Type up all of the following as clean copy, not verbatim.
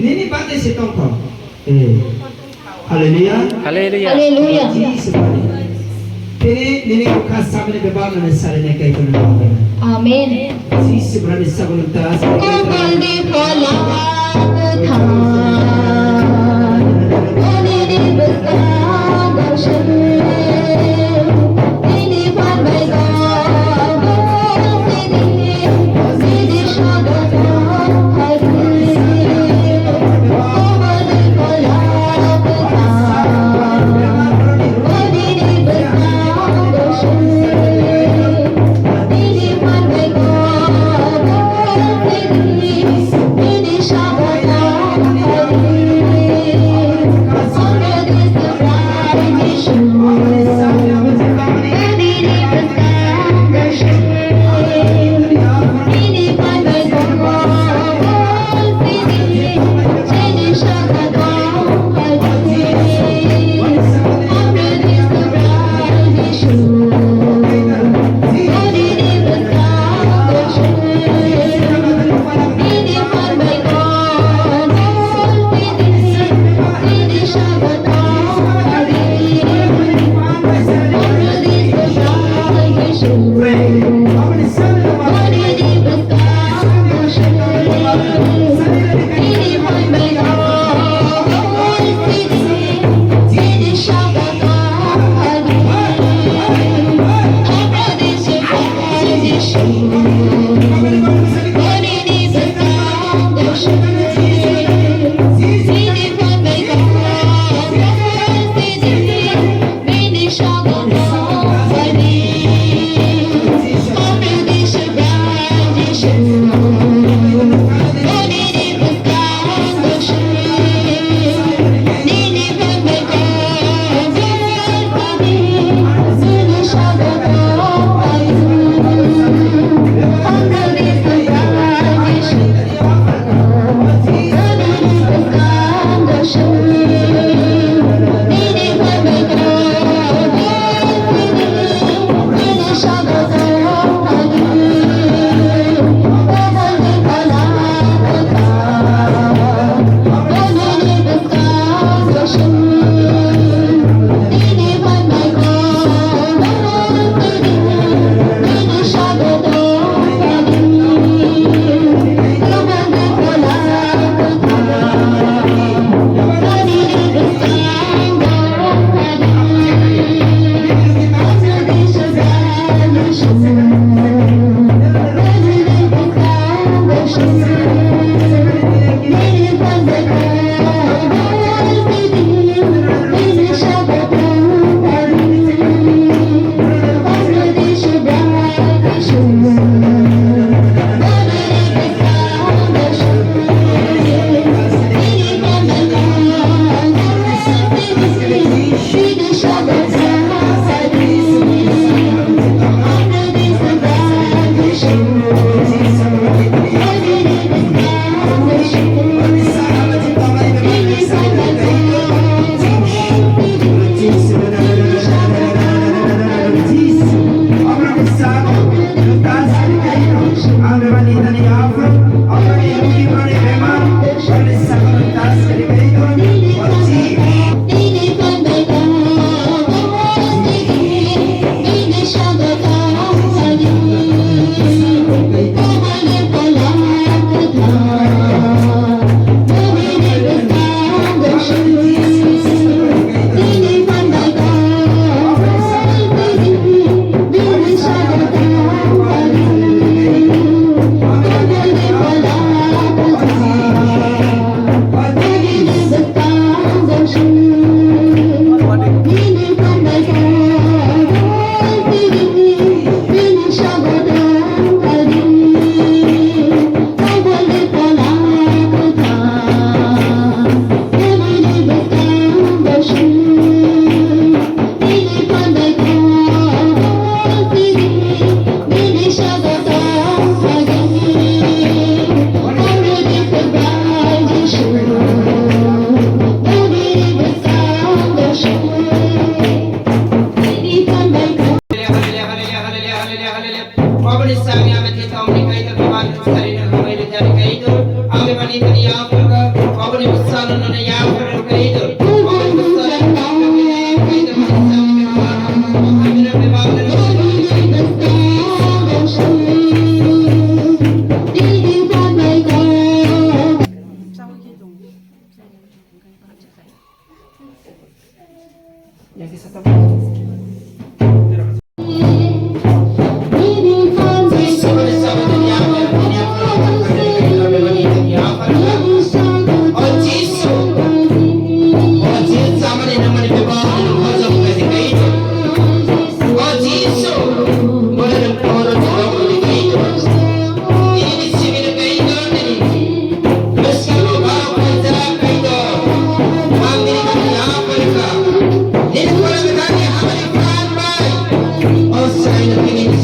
Nini bakit si Tongko? Haleluya. Haleluya. Haleluya. Kini nini bukas sabi ni baba na sarili kay ko na. Amen. Si sebenarnya sabun tas. Kundi pola betah. Kundi di besar dasar. Ini pandai kau. Sini syada hari. Kundi pola betah. Kundi di besar dasar. Ini pandai kau. Ini syada hari.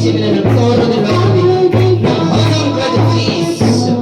시민은 떠오르는 마음이 허정까지 지수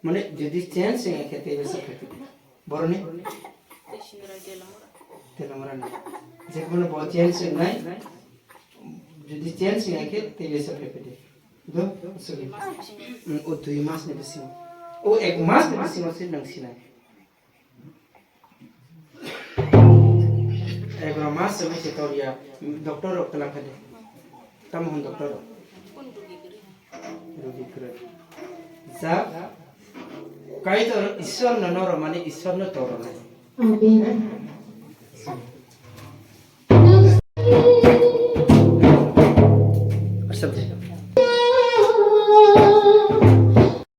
Mana jadi chance yang kita bisa kerja, baru nih. Tenameran. Jika mana buat chance yang naik, jadi chance yang kita bisa kerja. Do, sulit. Oh, 2 mas nih besi. Oh, 1 mas nih besi masih nang sini. 1 mas sampai kita dia dokter kelang kerja. Kamu dokter. Rugi keren. Zak. Kait orang Islam nano romani Islam no toro. Amin.